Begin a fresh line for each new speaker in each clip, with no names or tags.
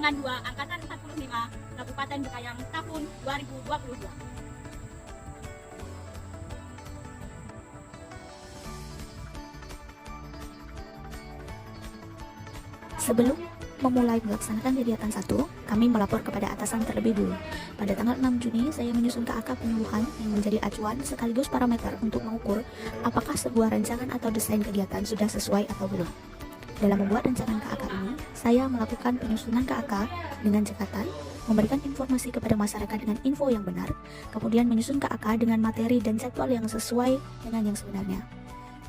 Golongan 2 Angkatan 45 Kabupaten Bekayang tahun 2022.
Sebelum memulai melaksanakan kegiatan 1, kami melapor kepada atasan terlebih dulu. Pada tanggal 6 Juni, saya menyusun KAK penyuluhan yang menjadi acuan sekaligus parameter untuk mengukur apakah sebuah rancangan atau desain kegiatan sudah sesuai atau belum. Dalam membuat rancangan KAK ini, saya melakukan penyusunan KAK dengan cekatan, memberikan informasi kepada masyarakat dengan info yang benar, kemudian menyusun KAK dengan materi dan jadwal yang sesuai dengan yang sebenarnya.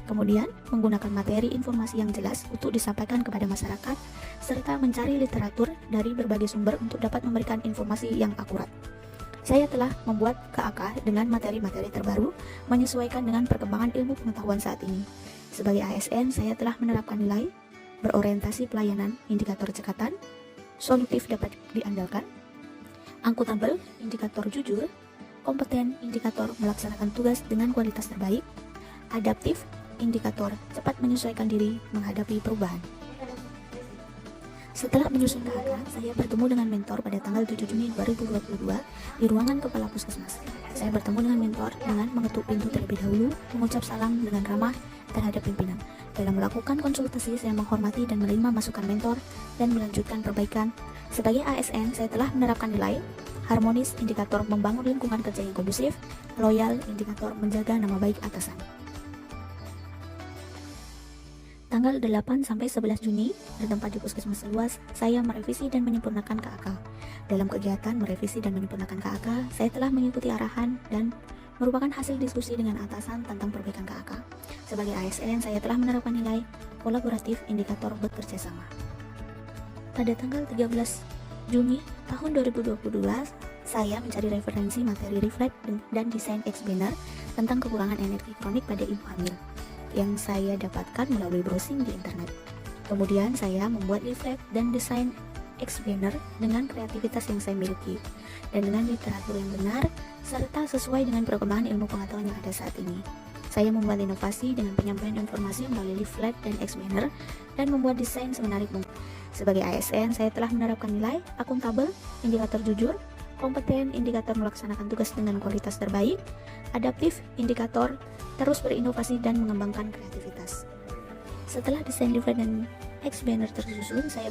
Kemudian, menggunakan materi informasi yang jelas untuk disampaikan kepada masyarakat, serta mencari literatur dari berbagai sumber untuk dapat memberikan informasi yang akurat. Saya telah membuat KAK dengan materi-materi terbaru, menyesuaikan dengan perkembangan ilmu pengetahuan saat ini. Sebagai ASN, saya telah menerapkan nilai, berorientasi pelayanan, indikator cekatan, solutif dapat diandalkan, akuntabel, indikator jujur, kompeten, indikator melaksanakan tugas dengan kualitas terbaik, adaptif, indikator cepat menyesuaikan diri menghadapi perubahan. Setelah menyusun KAK, saya bertemu dengan mentor pada tanggal 7 Juni 2022 di ruangan Kepala Puskesmas. Saya bertemu dengan mentor dengan mengetuk pintu terlebih dahulu, mengucap salam dengan ramah terhadap pimpinan. Dalam melakukan konsultasi, saya menghormati dan menerima masukan mentor dan melanjutkan perbaikan. Sebagai ASN, saya telah menerapkan nilai, harmonis, indikator membangun lingkungan kerja yang kondusif, loyal, indikator menjaga nama baik atasan. Tanggal 8 sampai 11 Juni, bertempat di Puskesmas Seluas, saya merevisi dan menyempurnakan KAK. Dalam kegiatan merevisi dan menyempurnakan KAK, saya telah mengikuti arahan dan merupakan hasil diskusi dengan atasan tentang perbaikan KAK. Sebagai ASN, saya telah menerapkan nilai kolaboratif indikator bekerja sama. Pada tanggal 13 Juni tahun 2022, saya mencari referensi materi reflect dan desain X-Banner tentang kekurangan energi kronik pada ibu hamil yang saya dapatkan melalui browsing di internet. Kemudian saya membuat leaflet dan desain X-Banner dengan kreativitas yang saya miliki dan dengan literatur yang benar serta sesuai dengan perkembangan ilmu pengetahuan yang ada saat ini. Saya membuat inovasi dengan penyampaian informasi melalui leaflet dan X-Banner dan membuat desain semenarik mungkin. Sebagai ASN, saya telah menerapkan nilai akuntabel, indikator jujur, kompeten, indikator melaksanakan tugas dengan kualitas terbaik, adaptif, indikator terus berinovasi dan mengembangkan kreativitas. Setelah desain leaflet dan X-Banner tersusun, saya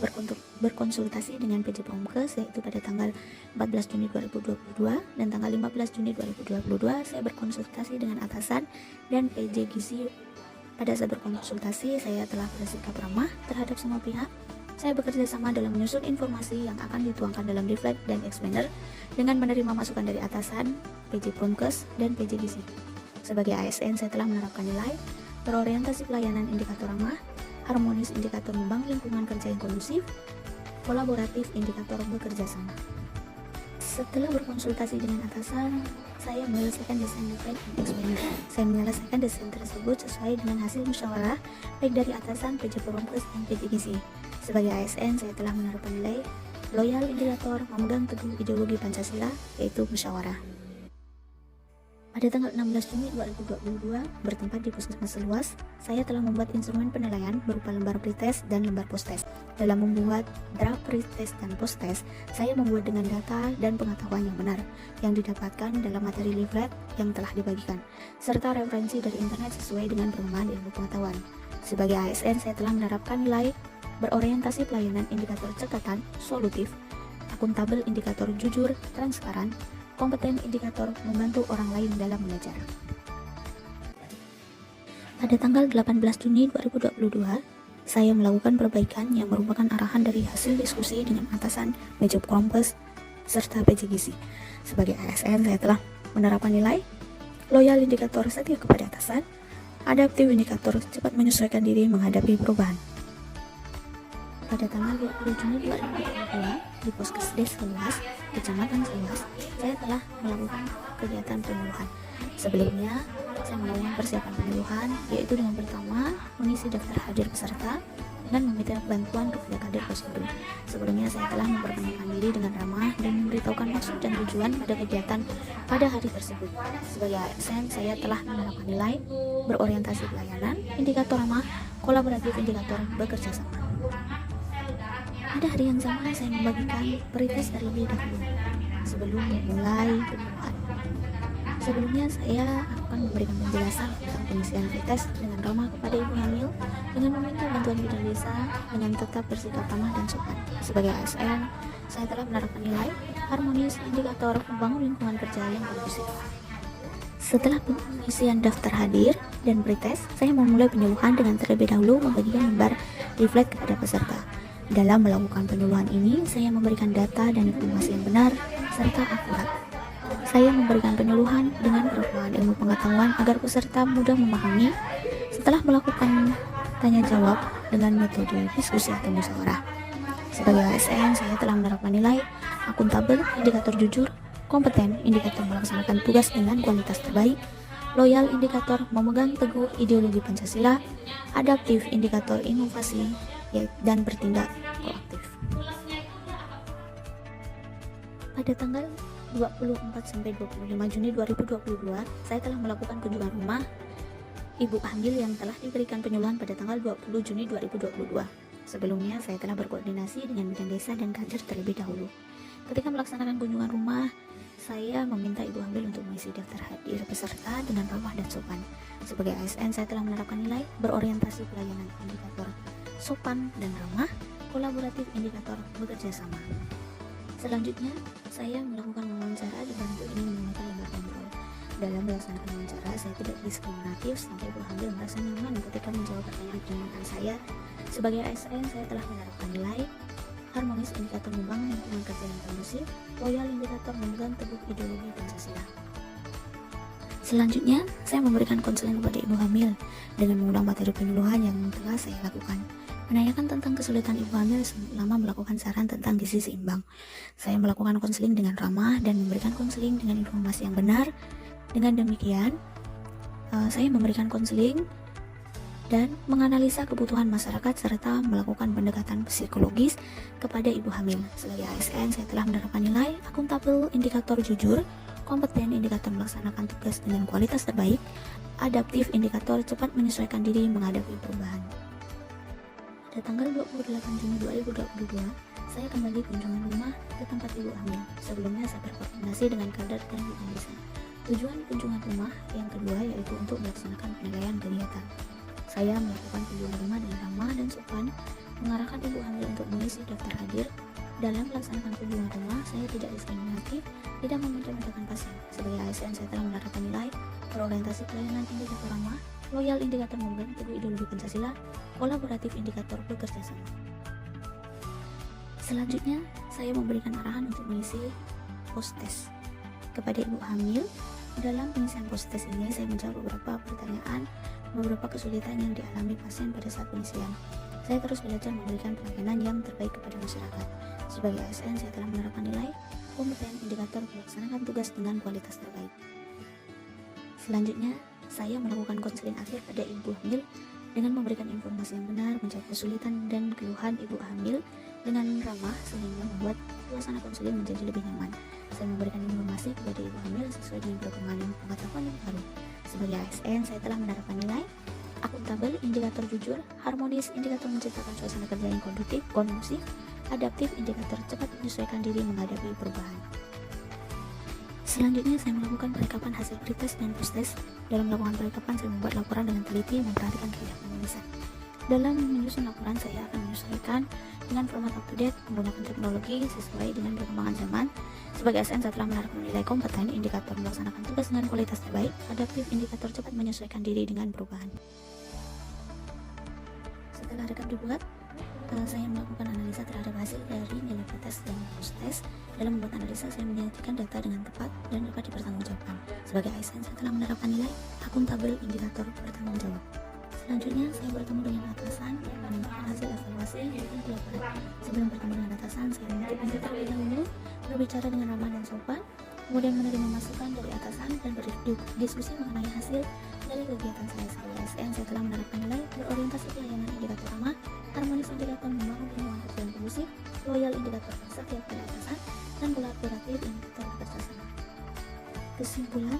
berkonsultasi dengan PJ Promkes, yaitu pada tanggal 14 Juni 2022 dan tanggal 15 Juni 2022 saya berkonsultasi dengan atasan dan PJ Gizi. Pada saat berkonsultasi, saya telah bersikap ramah terhadap semua pihak. Saya bekerja sama dalam menyusun informasi yang akan dituangkan dalam leaflet dan X-Banner dengan menerima masukan dari atasan, PJ Promkes, dan PJ Gizi. Sebagai ASN, saya telah menerapkan nilai, berorientasi pelayanan indikator ramah, harmonis indikator membangun lingkungan kerja yang kondusif, kolaboratif indikator bekerja sama. Setelah berkonsultasi dengan atasan, saya menyelesaikan desain leaflet dan X-Banner. Saya menyelesaikan desain tersebut sesuai dengan hasil musyawarah baik dari atasan, PJ Promkes, dan PJ Gizi. Sebagai ASN, saya telah menerapkan nilai, loyal indikator memegang teguh ideologi Pancasila, yaitu musyawarah. Pada tanggal 16 Juni 2022, bertempat di Puskesmas Seluas, saya telah membuat instrumen penilaian berupa lembar pretest dan lembar post-test. Dalam membuat draft pretest dan post-test, saya membuat dengan data dan pengetahuan yang benar yang didapatkan dalam materi leaflet yang telah dibagikan, serta referensi dari internet sesuai dengan perkembangan ilmu pengetahuan. Sebagai ASN, saya telah menerapkan nilai, berorientasi pelayanan indikator cekatan, solutif, akuntabel indikator jujur, transparan, kompeten indikator membantu orang lain dalam belajar. Pada tanggal 18 Juni 2022, saya melakukan perbaikan yang merupakan arahan dari hasil diskusi dengan atasan, PJ Promkes, serta PJ Gizi. Sebagai ASN, saya telah menerapkan nilai, loyal indikator setia kepada atasan, adaptif indikator cepat menyesuaikan diri menghadapi perubahan. Pada tanggal 20 Juni 2022, di Puskesdes Seluas, Kecamatan Seluas, saya telah melakukan kegiatan penyuluhan. Sebelumnya, saya melakukan persiapan penyuluhan, yaitu dengan pertama mengisi daftar hadir peserta dengan meminta bantuan kepada kader posyandu. Sebelumnya, saya telah memperkenalkan diri dengan ramah dan memberitahukan maksud dan tujuan pada kegiatan pada hari tersebut. Sebagai ASN, saya telah menerapkan nilai, berorientasi pelayanan, indikator ramah, kolaboratif indikator bekerja sama. Pada hari yang sama, saya membagikan pretest terlebih dahulu sebelum memulai penyuluhan. Sebelumnya, saya akan memberikan penjelasan tentang pengisian pretest dengan ramah kepada ibu hamil dengan meminta bantuan bidan desa dengan tetap bersikap ramah dan sopan. Sebagai ASN, saya telah menerapkan nilai harmonis indikator membangun lingkungan kerja yang kondusif. Setelah pengisian daftar hadir dan pretest, saya memulai penyuluhan dengan terlebih dahulu membagikan lembar leaflet kepada peserta. Dalam melakukan penyuluhan ini, saya memberikan data dan informasi yang benar serta akurat. Saya memberikan penyuluhan dengan perkembangan ilmu pengetahuan agar peserta mudah memahami setelah melakukan tanya jawab dengan metode diskusi atau musyawarah. Sebagai ASN, saya telah menerapkan nilai akuntabel, indikator jujur, kompeten, indikator melaksanakan tugas dengan kualitas terbaik, loyal, indikator memegang teguh ideologi Pancasila, adaptif, indikator inovasi, dan bertindak proaktif. Pada tanggal 24-25 Juni 2022, saya telah melakukan kunjungan rumah ibu hamil yang telah diberikan penyuluhan pada tanggal 20 Juni 2022. Sebelumnya, saya telah berkoordinasi dengan bidan desa dan kader terlebih dahulu. Ketika melaksanakan kunjungan rumah, saya meminta ibu hamil untuk mengisi daftar hadir peserta dengan ramah dan sopan. Sebagai ASN, saya telah menerapkan nilai berorientasi pelayanan indikator sopan dan ramah, kolaboratif indikator bekerja sama. Selanjutnya, saya melakukan wawancara dibantu ini menggunakan lembar kontrol. Dalam melaksanakan wawancara, saya tidak diskriminatif sampai ibu hamil merasa nyaman ketika menjawab pertanyaan saya. Sebagai ASN, saya telah menerapkan nilai harmonis indikator membangun lingkungan kerja yang kondusif, loyal indikator memegang teguh ideologi Pancasila. Selanjutnya, saya memberikan konseling kepada ibu hamil dengan mengulang materi penyuluhan yang telah saya lakukan. Menanyakan tentang kesulitan ibu hamil selama melakukan saran tentang gizi seimbang. Saya melakukan konseling dengan ramah dan memberikan konseling dengan informasi yang benar. Dengan demikian, saya memberikan konseling dan menganalisa kebutuhan masyarakat serta melakukan pendekatan psikologis kepada ibu hamil. Sebagai ASN, saya telah menerapkan nilai akuntabel, indikator jujur, kompeten, indikator melaksanakan tugas dengan kualitas terbaik, adaptif, indikator cepat menyesuaikan diri menghadapi perubahan. Pada tanggal 28 Juni 2022, saya kembali kunjungan rumah ke tempat ibu hamil. Sebelumnya, saya berkoordinasi dengan kader dan bidan desa. Tujuan kunjungan rumah yang kedua yaitu untuk melaksanakan penilaian kegiatan. Saya melakukan kunjungan rumah dengan ramah dan sopan, mengarahkan ibu hamil untuk mengisi daftar hadir. Dalam melaksanakan kunjungan rumah, saya tidak diskriminatif, tidak mementingkan pasien. Sebagai ASN, saya telah menerapkan nilai berorientasi pelayanan indikator ramah, loyal indikator memegang teguh ideologi Pancasila, kolaboratif indikator bekerja sama. Selanjutnya, saya memberikan arahan untuk mengisi post-test kepada ibu hamil. Dalam pengisian post-test ini, saya menjawab beberapa pertanyaan, beberapa kesulitan yang dialami pasien pada saat pengisian. Saya terus belajar memberikan pelayanan yang terbaik kepada masyarakat. Sebagai ASN, saya telah menerapkan nilai kompeten, indikator melaksanakan tugas dengan kualitas terbaik. Selanjutnya, saya melakukan konseling akhir pada ibu hamil dengan memberikan informasi yang benar, menjawab kesulitan dan keluhan ibu hamil dengan ramah sehingga membuat suasana konseling menjadi lebih nyaman. Saya memberikan informasi kepada ibu hamil sesuai dengan perkembangan pengetahuan yang baru. Sebagai ASN, saya telah menerapkan nilai akuntabel, indikator jujur, harmonis, indikator menciptakan suasana kerja yang kondusif, adaptif, indikator cepat menyesuaikan diri menghadapi perubahan. Selanjutnya, saya melakukan perekapan hasil pretest dan post-test. Dalam melakukan perekapan, saya membuat laporan dengan teliti memperhatikan kaidah penulisan. Dalam menyusun laporan, saya akan menyesuaikan dengan format up-to-date menggunakan teknologi sesuai dengan perkembangan zaman. Sebagai ASN, saya telah menerapkan nilai kompeten, indikator melaksanakan tugas dengan kualitas terbaik, adaptif, indikator cepat menyesuaikan diri dengan perubahan. Setelah rekap dibuat, saya melakukan analisa terhadap hasil dari nilai pretest dan post-test. Dalam membuat analisa, saya menyajikan data dengan tepat dan dapat dipertanggungjawabkan. Sebagai ASN, saya telah menerapkan nilai akuntabel, indikator bertanggung jawab. Selanjutnya, saya bertemu dengan atasan yang menyampaikan hasil evaluasi dan pelaporan. Sebelum bertemu dengan atasan, saya mengutip inti terlebih dahulu, berbicara dengan ramah dan sopan, kemudian menerima masukan dari atasan dan berdiskusi mengenai hasil dari kegiatan saya. Sebagai ASN, saya telah menerapkan nilai berorientasi pelayanan indikator ramah, harmonis indikator membangun lingkungan kerja yang kondusif, loyal indikator setia pada atasan, dan kolaboratif indikator kerjasama. Kesimpulan,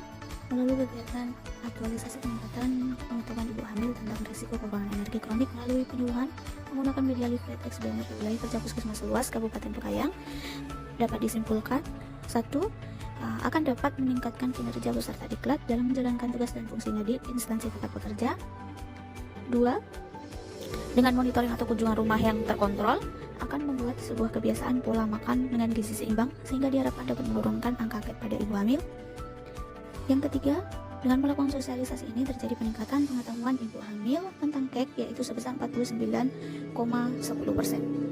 melalui kegiatan aktualisasi peningkatan pengetahuan ibu hamil tentang risiko kekurangan energi kronik melalui penyuluhan, menggunakan media leaflet eksperimen di wilayah kerja Puskesmas Seluas Kabupaten Pekayang dapat disimpulkan: 1. Akan dapat meningkatkan kinerja peserta diklat dalam menjalankan tugas dan fungsinya di instansi tempat bekerja. 2. Dengan monitoring atau kunjungan rumah yang terkontrol, akan membuat sebuah kebiasaan pola makan dengan gizi seimbang sehingga diharapkan dapat menurunkan angka KEP pada ibu hamil. Yang ketiga, dengan melakukan sosialisasi ini terjadi peningkatan pengetahuan ibu hamil tentang KEK yaitu sebesar 49,10%.